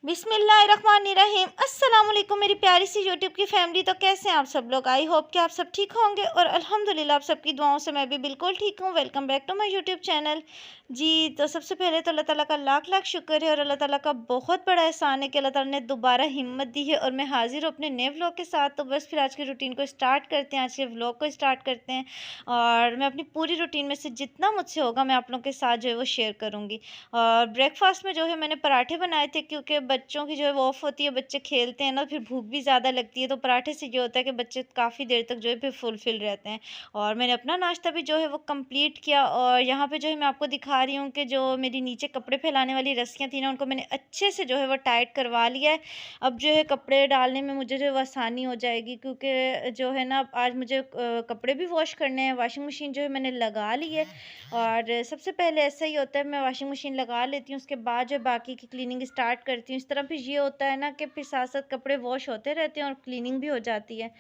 बिस्मिल्लाहिर्रहमानिर्रहीम। अस्सलाम वालेकुम मेरी प्यारी सी यूट्यूब की फैमिली। तो कैसे हैं आप सब लोग? आई होप कि आप सब ठीक होंगे और अल्हम्दुलिल्लाह आप सबकी दुआओं से मैं भी बिल्कुल ठीक हूँ। Welcome back to my YouTube channel. जी, तो सबसे पहले तो अल्लाह ताला का लाख लाख शुक्र है और अल्लाह ताला का बहुत बड़ा एहसान है कि अल्लाह ताला ने दोबारा हिम्मत दी है और मैं हाजिर हूँ अपने नए व्लॉग के साथ। तो बस फिर आज के रूटीन को स्टार्ट करते हैं, आज के व्लॉग को स्टार्ट करते हैं और मैं अपनी पूरी रूटीन में से जितना मुझसे होगा मैं आप लोगों के साथ जो है वो शेयर करूँगी। और ब्रेकफास्ट में जो है मैंने पराठे बनाए थे क्योंकि बच्चों की जो है वो ऑफ होती है, बच्चे खेलते हैं ना, फिर भूख भी ज़्यादा लगती है, तो पराठे से ये होता है कि बच्चे काफ़ी देर तक जो है फिर फुलफिल रहते हैं। और मैंने अपना नाश्ता भी जो है वो कंप्लीट किया और यहाँ पे जो है मैं आपको दिखा रही हूँ कि जो मेरी नीचे कपड़े फैलाने वाली रस्सियाँ थी ना, उनको मैंने अच्छे से जो है वो टाइट करवा लिया है। अब जो है कपड़े डालने में मुझे जो है वो आसानी हो जाएगी क्योंकि जो है ना आज मुझे कपड़े भी वॉश करने हैं। वॉशिंग मशीन जो है मैंने लगा ली है और सबसे पहले ऐसा ही होता है, मैं वॉशिंग मशीन लगा लेती हूँ, उसके बाद जो बाकी की क्लीनिंग स्टार्ट करती हूँ। इस तरह फिर ये होता है ना कि फिर साथ-साथ कपड़े वॉश होते रहते हैं और क्लीनिंग भी हो जाती है।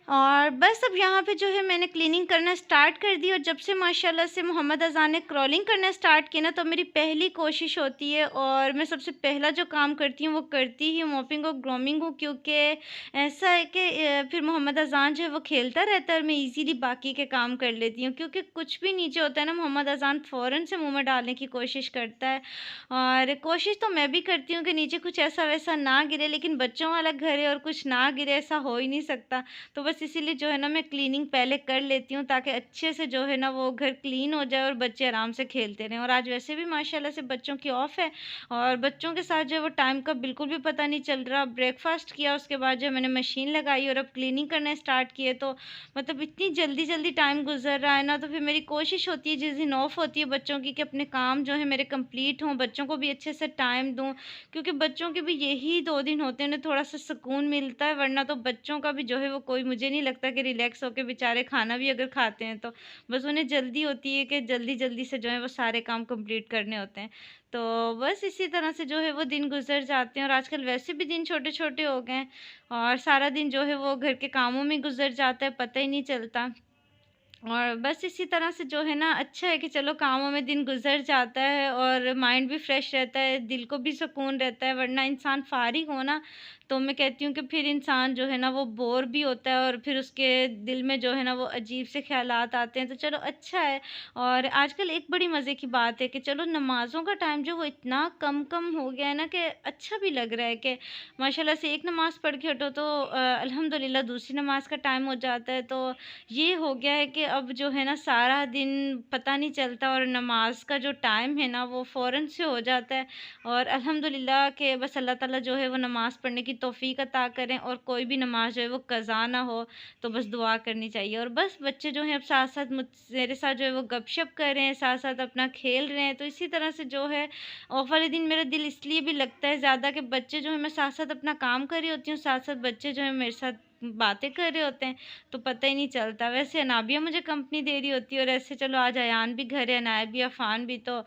और बस अब यहाँ पे जो है मैंने क्लीनिंग करना स्टार्ट कर दी और जब से माशाल्लाह से मोहम्मद अज़ान ने क्रॉलिंग करना स्टार्ट किया ना, तो मेरी पहली कोशिश होती है और मैं सबसे पहला जो काम करती हूँ वो करती ही मॉपिंग और ग्रूमिंग हूँ क्योंकि ऐसा है कि फिर मोहम्मद अज़ान जो है वो खेलता रहता है और मैं इजीली बाकी के काम कर लेती हूँ क्योंकि कुछ भी नीचे होता है ना, मोहम्मद अज़ान फ़ौरन से मुँह में डालने की कोशिश करता है। और कोशिश तो मैं भी करती हूँ कि नीचे कुछ ऐसा वैसा ना गिरे, लेकिन बच्चों वाला घर है और कुछ ना गिरे ऐसा हो ही नहीं सकता। तो बस इसीलिए जो है ना मैं क्लीनिंग पहले कर लेती हूँ ताकि अच्छे से जो है ना वो घर क्लीन हो जाए और बच्चे आराम से खेलते रहें। और आज वैसे भी माशाल्लाह से बच्चों की ऑफ है और बच्चों के साथ जो है वो टाइम का बिल्कुल भी पता नहीं चल रहा। ब्रेकफास्ट किया, उसके बाद जो है मैंने मशीन लगाई और अब क्लीनिंग करना स्टार्ट किए, तो मतलब इतनी जल्दी जल्दी टाइम गुजर रहा है ना, तो फिर मेरी कोशिश होती है जिस दिन ऑफ होती है बच्चों की कि अपने काम जो है मेरे कंप्लीट हों, बच्चों को भी अच्छे से टाइम दूँ क्योंकि बच्चों के भी यही 2 दिन होते हैं, उन्हें थोड़ा-सा सुकून मिलता है, वरना तो बच्चों का भी जो है वो कोई मुझे नहीं लगता कि रिलैक्स होके बेचारे खाना भी अगर खाते हैं तो बस उन्हें जल्दी होती है कि जल्दी-जल्दी से जो है वो सारे काम कंप्लीट करने होते हैं। तो बस इसी तरह से जो है वो दिन गुज़र जाते हैं और आजकल वैसे भी दिन छोटे-छोटे हो गए हैं और सारा दिन जो है वो घर के कामों में गुज़र जाता है, पता ही नहीं चलता। और बस इसी तरह से जो है ना अच्छा है कि चलो कामों में दिन गुज़र जाता है और माइंड भी फ्रेश रहता है, दिल को भी सुकून रहता है, वरना इंसान फ़ारिग हो ना, तो मैं कहती हूँ कि फिर इंसान जो है ना वो बोर भी होता है और फिर उसके दिल में जो है ना वो अजीब से ख़्यालात आते हैं। तो चलो अच्छा है। और आजकल एक बड़ी मज़े की बात है कि चलो नमाज़ों का टाइम जो वो इतना कम-कम हो गया है ना कि अच्छा भी लग रहा है कि माशाल्लाह से एक नमाज़ पढ़ के हटो तो अल्हम्दुलिल्लाह दूसरी नमाज़ का टाइम हो जाता है। तो ये हो गया है कि अब जो है ना सारा दिन पता नहीं चलता और नमाज का जो टाइम है ना वो फ़ौरन से हो जाता है। और अल्हम्दुलिल्लाह कि बस अल्लाह ताला जो है वो नमाज़ पढ़ने की तौफ़ीक अता करें और कोई भी नमाज़ जो है वो क़ज़ा ना हो, तो बस दुआ करनी चाहिए। और बस बच्चे जो हैं अब साथ-साथ मुझ मेरे साथ जो है वो गपशप कर रहे हैं, साथ-साथ अपना खेल रहे हैं, तो इसी तरह से जो है ऑफ वाले दिन मेरा दिल इसलिए भी लगता है ज़्यादा कि बच्चे जो हैं, मैं साथ-साथ अपना काम कर रही होती हूँ, साथ-साथ बच्चे जो हैं मेरे साथ बातें कर रहे होते हैं। तो पता ही नहीं चलता। वैसे अनाबिया मुझे कंपनी दे रही होती है और ऐसे चलो आज अयान भी घर है, अनाया भी, अफ़ान भी, तो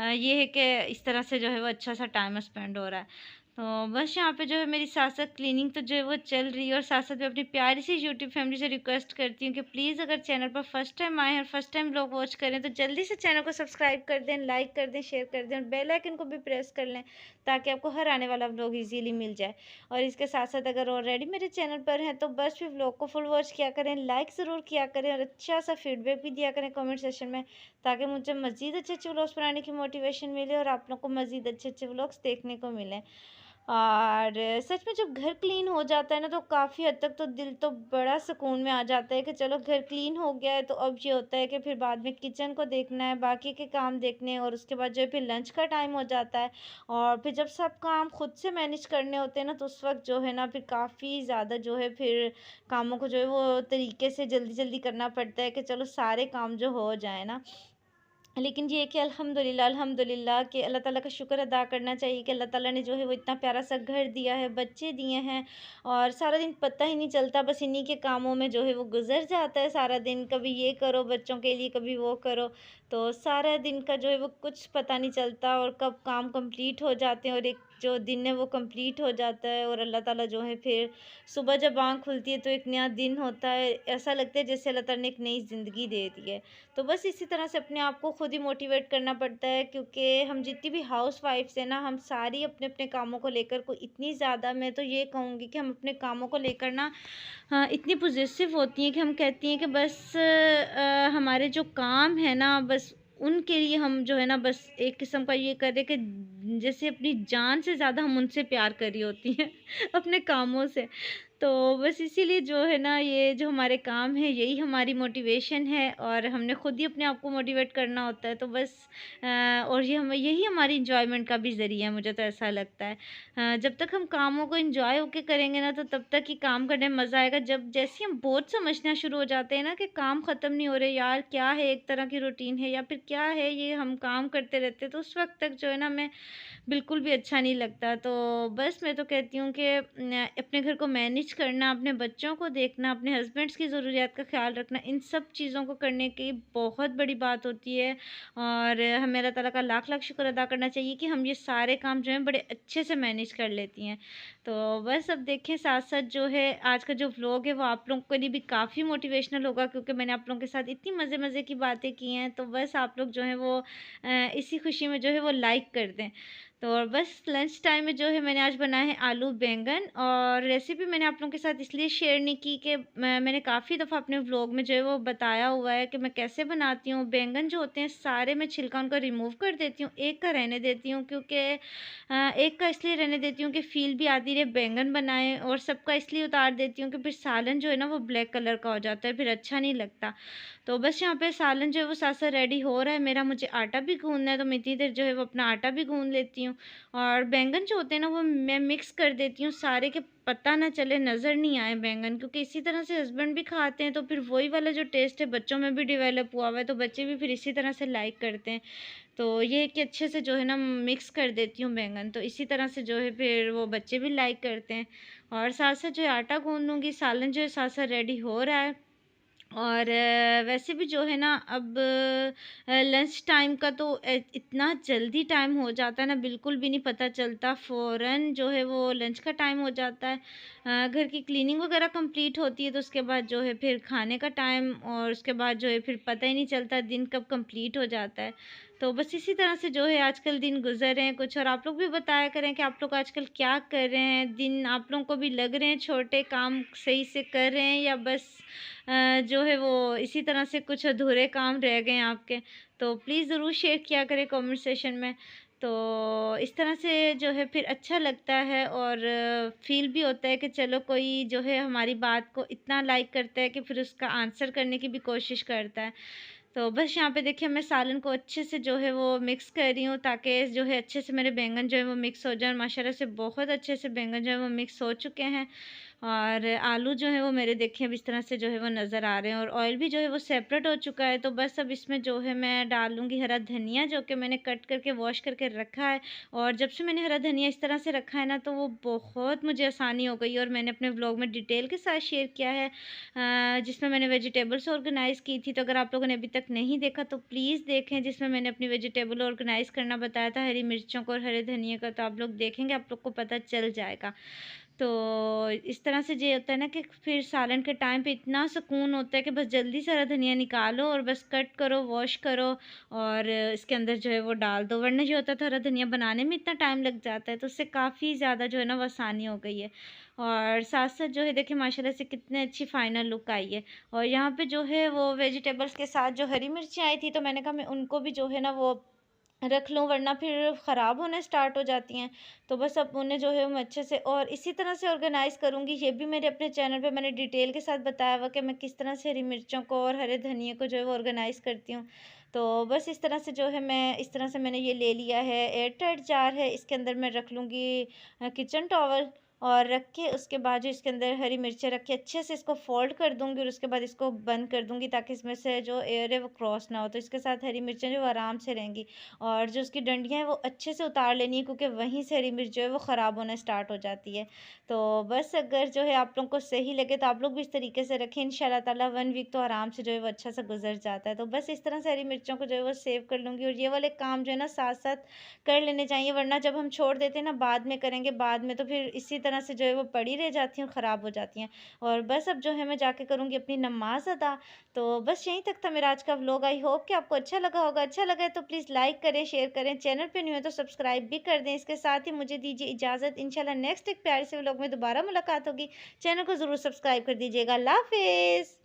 ये है कि इस तरह से जो है वो अच्छा-सा टाइम स्पेंड हो रहा है। तो बस यहाँ पे जो है मेरी साथ-साथ क्लीनिंग तो जो है वो चल रही है और साथ-साथ मैं अपनी प्यारी सी यूट्यूब फैमिली से रिक्वेस्ट करती हूँ कि प्लीज़ अगर चैनल पर फर्स्ट टाइम आए हैं और फर्स्ट टाइम व्लॉग वॉच करें तो जल्दी से चैनल को सब्सक्राइब कर दें, लाइक कर दें, शेयर कर दें और बेल आइकन को भी प्रेस कर लें ताकि आपको हर आने वाला व्लॉग ईज़िली मिल जाए। और इसके साथ-साथ अगर ऑलरेडी मेरे चैनल पर हैं तो बस फिर व्लॉग को फुल वॉच किया करें, लाइक ज़रूर किया करें और अच्छा-सा फीडबैक भी दिया करें कमेंट सेक्शन में ताकि मुझे मज़ीद अच्छे-अच्छे व्लॉग्स बनाने की मोटिवेशन मिले और आप लोग को मज़ीद अच्छे-अच्छे व्लॉग्स देखने को मिलें। और सच में जब घर क्लीन हो जाता है ना तो काफ़ी हद तक तो दिल तो बड़ा सुकून में आ जाता है कि चलो घर क्लीन हो गया है, तो अब ये होता है कि फिर बाद में किचन को देखना है, बाकी के काम देखने हैं और उसके बाद जो है फिर लंच का टाइम हो जाता है। और फिर जब सब काम खुद से मैनेज करने होते हैं ना तो उस वक़्त जो है ना फिर काफ़ी ज़्यादा जो है फिर कामों को जो है वो तरीके से जल्दी-जल्दी करना पड़ता है कि चलो सारे काम जो हो जाएँ ना। लेकिन ये है कि अल्हम्दुलिल्लाह अल्हम्दुलिल्लाह कि अल्लाह ताला का शुक्र अदा करना चाहिए कि अल्लाह ताला ने जो है वो इतना प्यारा सा घर दिया है, बच्चे दिए हैं और सारा दिन पता ही नहीं चलता, बस इन्हीं के कामों में जो है वो गुज़र जाता है सारा दिन। कभी ये करो बच्चों के लिए, कभी वो करो, तो सारा दिन का जो है वो कुछ पता नहीं चलता और कब काम कंप्लीट हो जाते हैं और एक जो दिन है वो कंप्लीट हो जाता है और अल्लाह ताला जो है फिर सुबह जब आँख खुलती है तो एक नया दिन होता है। ऐसा लगता है जैसे अल्लाह ताला ने एक नई ज़िंदगी दे दी है। तो बस इसी तरह से अपने आप को खुद ही मोटिवेट करना पड़ता है, क्योंकि हम जितनी भी हाउसवाइफ्स हैं ना, हम सारी अपने अपने कामों को लेकर को इतनी ज़्यादा, मैं तो ये कहूँगी कि हम अपने कामों को लेकर ना हाँ, इतनी पॉजिटिव होती हैं कि हम कहती हैं कि बस हमारे जो काम है ना, बस उनके लिए हम जो है ना बस एक किस्म का ये कर रहे कि जैसे अपनी जान से ज़्यादा हम उनसे प्यार कर रही होती हैं अपने कामों से। तो बस इसीलिए जो है ना ये जो हमारे काम हैं यही हमारी मोटिवेशन है और हमने खुद ही अपने आप को मोटिवेट करना होता है। तो बस और ये हम यही हमारी एन्जॉयमेंट का भी ज़रिया है, मुझे तो ऐसा लगता है। जब तक हम कामों को एन्जॉय होके करेंगे ना, तो तब तक ही काम करने में मज़ा आएगा। जब जैसे ही हम बोझ समझना शुरू हो जाते हैं ना कि काम ख़त्म नहीं हो रहे यार, क्या है, एक तरह की रूटीन है या फिर क्या है ये, हम काम करते रहते हैं, तो उस वक़्त तक जो है ना मैं बिल्कुल भी अच्छा नहीं लगता। तो बस मैं तो कहती हूँ कि अपने घर को मैनेज करना, अपने बच्चों को देखना, अपने हस्बैंड्स की ज़रूरियात का ख़्याल रखना, इन सब चीज़ों को करने की बहुत बड़ी बात होती है और हमें अल्लाह ताला का लाख-लाख शुक्र अदा करना चाहिए कि हम ये सारे काम जो हैं बड़े अच्छे से मैनेज कर लेती हैं। तो बस अब देखें साथ-साथ जो है आज का जो व्लॉग है वो आप लोगों के लिए भी काफ़ी मोटिवेशनल होगा, क्योंकि मैंने आप लोगों के साथ इतनी मज़े-मज़े की बातें की हैं। तो बस आप लोग जो हैं वो इसी खुशी में जो है वो लाइक कर दें। तो और बस लंच टाइम में जो है मैंने आज बनाए हैं आलू बैंगन, और रेसिपी मैंने आप लोगों के साथ इसलिए शेयर नहीं की कि मैंने काफ़ी दफ़ा अपने व्लॉग में जो है वो बताया हुआ है कि मैं कैसे बनाती हूँ। बैंगन जो होते हैं सारे मैं छिलका उनका रिमूव कर देती हूँ, एक का रहने देती हूँ, क्योंकि एक का इसलिए रहने देती हूँ कि फ़ील भी आती रहे बैंगन बनाएँ, और सबका इसलिए उतार देती हूँ कि फिर सालन जो है ना वो ब्लैक कलर का हो जाता है, फिर अच्छा नहीं लगता। तो बस यहाँ पे सालन जो है वो साथ-साथ रेडी हो रहा है मेरा, मुझे आटा भी गूँधना है, तो मैं इतनी देर जो है वो अपना आटा भी गूँध लेती हूँ। और बैंगन जो होते हैं ना वो मैं मिक्स कर देती हूँ सारे, के पता ना चले, नज़र नहीं आए बैंगन, क्योंकि इसी तरह से हस्बैंड भी खाते हैं, तो फिर वही वाला जो टेस्ट है बच्चों में भी डेवलप हुआ हुआ है, तो बच्चे भी फिर इसी तरह से लाइक करते हैं। तो ये है कि अच्छे से जो है ना मिक्स कर देती हूँ बैंगन, तो इसी तरह से जो है फिर वो बच्चे भी लाइक करते हैं। और साथ-साथ जो है आटा गूँध लूँगी, सालन जो है साथ-साथ रेडी हो रहा है। और वैसे भी जो है ना अब लंच टाइम का तो इतना जल्दी टाइम हो जाता है ना, बिल्कुल भी नहीं पता चलता, फ़ौरन जो है वो लंच का टाइम हो जाता है। घर की क्लीनिंग वगैरह कंप्लीट होती है, तो उसके बाद जो है फिर खाने का टाइम, और उसके बाद जो है फिर पता ही नहीं चलता दिन कब कंप्लीट हो जाता है। तो बस इसी तरह से जो है आजकल दिन गुज़र रहे हैं कुछ, और आप लोग भी बताया करें कि आप लोग आजकल क्या कर रहे हैं? दिन आप लोगों को भी लग रहे हैं छोटे, काम सही से कर रहे हैं, या बस जो है वो इसी तरह से कुछ अधूरे काम रह गए हैं आपके? तो प्लीज़ ज़रूर शेयर किया करें कमेंट सेशन में। तो इस तरह से जो है फिर अच्छा लगता है और फ़ील भी होता है कि चलो कोई जो है हमारी बात को इतना लाइक करता है कि फिर उसका आंसर करने की भी कोशिश करता है। तो बस यहाँ पे देखिए मैं सालन को अच्छे से जो है वो मिक्स कर रही हूँ, ताकि जो है अच्छे से मेरे बैंगन जो है वो मिक्स हो जाए, और माशाल्लाह से बहुत अच्छे से बैंगन जो है वो मिक्स हो चुके हैं। और आलू जो है वो मेरे देखिए अब इस तरह से जो है वो नज़र आ रहे हैं, और ऑयल भी जो है वो सेपरेट हो चुका है। तो बस अब इसमें जो है मैं डालूँगी हरा धनिया, जो कि मैंने कट करके वॉश करके रखा है। और जब से मैंने हरा धनिया इस तरह से रखा है ना, तो वो बहुत मुझे आसानी हो गई है, और मैंने अपने व्लॉग में डिटेल के साथ शेयर किया है जिसमें मैंने वेजिटेबल्स ऑर्गेनाइज़ की थी। तो अगर आप लोगों ने अभी तक नहीं देखा तो प्लीज़ देखें, जिसमें मैंने अपनी वेजिटेबल ऑर्गेनाइज़ करना बताया था, हरी मिर्चों को और हरे धनिये का। तो आप लोग देखेंगे, आप लोग को पता चल जाएगा। तो इस तरह से ये होता है ना कि फिर सालन के टाइम पे इतना सुकून होता है कि बस जल्दी से हरा धनिया निकालो और बस कट करो, वॉश करो, और इसके अंदर जो है वो डाल दो। वरना ये होता था हरा धनिया बनाने में इतना टाइम लग जाता है, तो उससे काफ़ी ज़्यादा जो है ना वो आसानी हो गई है। और साथ-साथ जो है देखिए माशाल्लाह से कितनी अच्छी फाइनल लुक आई है। और यहाँ पे जो है वो वेजिटेबल्स के साथ जो हरी मिर्ची आई थी, तो मैंने कहा मैं उनको भी जो है ना वो रख लूँ, वरना फिर ख़राब होने स्टार्ट हो जाती हैं। तो बस अब उन्हें जो है मैं अच्छे से और इसी तरह से ऑर्गेनाइज़ करूँगी। ये भी मेरे अपने चैनल पे मैंने डिटेल के साथ बताया हुआ कि मैं किस तरह से हरी मिर्चों को और हरे धनिये को जो है वो ऑर्गेनाइज़ करती हूँ। तो बस इस तरह से जो है मैं इस तरह से मैंने ये ले लिया है, एयर टाइट जार है, इसके अंदर मैं रख लूँगी किचन टॉवल, और रख के उसके बाद जो इसके अंदर हरी मिर्चें रख के अच्छे से इसको फ़ोल्ड कर दूँगी और उसके बाद इसको बंद कर दूँगी ताकि इसमें से जो एयर है वो क्रॉस ना हो। तो इसके साथ हरी मिर्चें जो आराम से रहेंगी और जो उसकी डंडियाँ हैं वो अच्छे से उतार लेनी है क्योंकि वहीं से हरी मिर्च जो है वो ख़राब होना स्टार्ट हो जाती है। तो बस अगर जो है आप लोगों को सही लगे तो आप लोग भी इस तरीके से रखें, इंशाल्लाह ताला 1 वीक तो आराम से जो है वो अच्छा सा गुज़र जाता है। तो बस इस तरह से हरी मिर्चों को जो है वो सेव कर लूँगी और ये वाले काम जो है ना साथ-साथ कर लेने चाहिए, वरना जब हम छोड़ देते हैं ना बाद में करेंगे, बाद में तो फिर इसी तरह से जो है वो पड़ी रह जाती हैं और ख़राब हो जाती हैं। और बस अब जो है मैं जाके करूँगी अपनी नमाज़ अदा। तो बस यहीं तक था मेरा आज का व्लॉग। आई होप कि आपको अच्छा लगा होगा। अच्छा लगा है तो प्लीज़ लाइक करें, शेयर करें। चैनल पे न्यू है तो सब्सक्राइब भी कर दें। इसके साथ ही मुझे दीजिए इजाज़त। इंशाल्लाह नेक्स्ट एक प्यारे से व्लॉग में दोबारा मुलाकात होगी। चैनल को ज़रूर सब्सक्राइब कर दीजिएगा। अल्लाह हाफ़िज़।